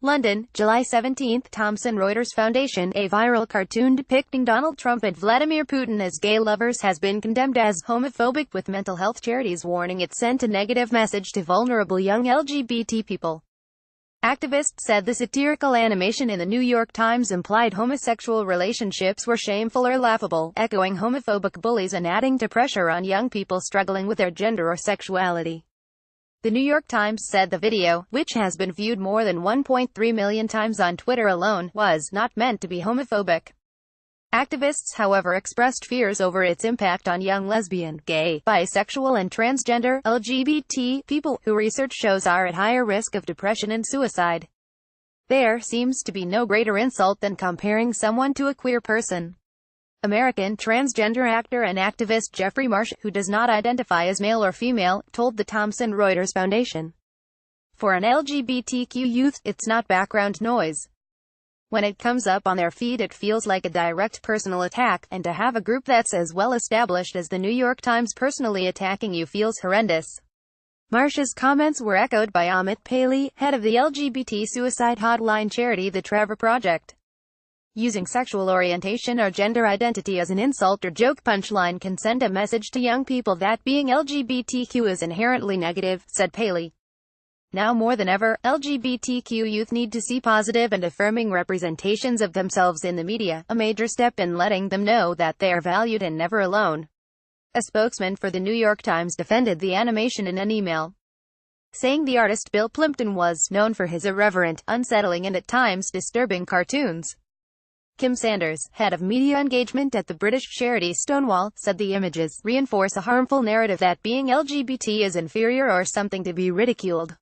London, July 17. Thomson Reuters Foundation, a viral cartoon depicting Donald Trump and Vladimir Putin as gay lovers has been condemned as homophobic, with mental health charities warning it sent a negative message to vulnerable young LGBT people. Activists said the satirical animation in the New York Times implied homosexual relationships were shameful or laughable, echoing homophobic bullies and adding to pressure on young people struggling with their gender or sexuality. The New York Times said the video, which has been viewed more than 1.3 million times on Twitter alone, was not meant to be homophobic. Activists, however, expressed fears over its impact on young lesbian, gay, bisexual and transgender LGBT people, who research shows are at higher risk of depression and suicide. There seems to be no greater insult than comparing someone to a queer person. American transgender actor and activist Jeffrey Marsh, who does not identify as male or female, told the Thomson Reuters Foundation, "For an LGBTQ youth, it's not background noise. When it comes up on their feed it feels like a direct personal attack, and to have a group that's as well established as the New York Times personally attacking you feels horrendous." Marsh's comments were echoed by Amit Paley, head of the LGBT suicide hotline charity The Trevor Project. Using sexual orientation or gender identity as an insult or joke punchline can send a message to young people that being LGBTQ is inherently negative, said Paley. Now more than ever, LGBTQ youth need to see positive and affirming representations of themselves in the media, a major step in letting them know that they are valued and never alone. A spokesman for the New York Times defended the animation in an email, saying the artist Bill Plympton was known for his irreverent, unsettling and at times disturbing cartoons. Kim Sanders, head of media engagement at the British charity Stonewall, said the images reinforce a harmful narrative that being LGBT is inferior or something to be ridiculed.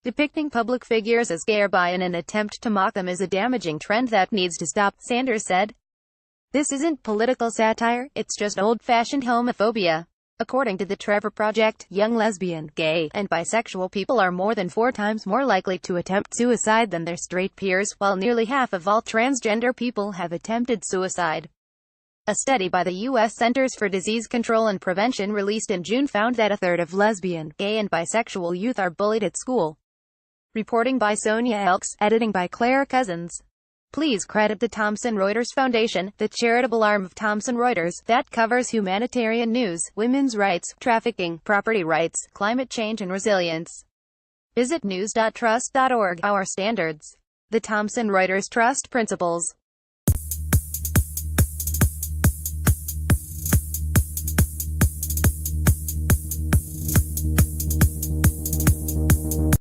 Depicting public figures as gay or bi in an attempt to mock them is a damaging trend that needs to stop, Sanders said. This isn't political satire, it's just old-fashioned homophobia. According to the Trevor Project, young lesbian, gay, and bisexual people are more than 4 times more likely to attempt suicide than their straight peers, while nearly half of all transgender people have attempted suicide. A study by the U.S. Centers for Disease Control and Prevention released in June found that a third of lesbian, gay and bisexual youth are bullied at school. Reporting by Sonia Elks, editing by Claire Cousins. Please credit the Thomson Reuters Foundation, the charitable arm of Thomson Reuters, that covers humanitarian news, women's rights, trafficking, property rights, climate change and resilience. Visit news.trust.org. Our standards. The Thomson Reuters Trust Principles.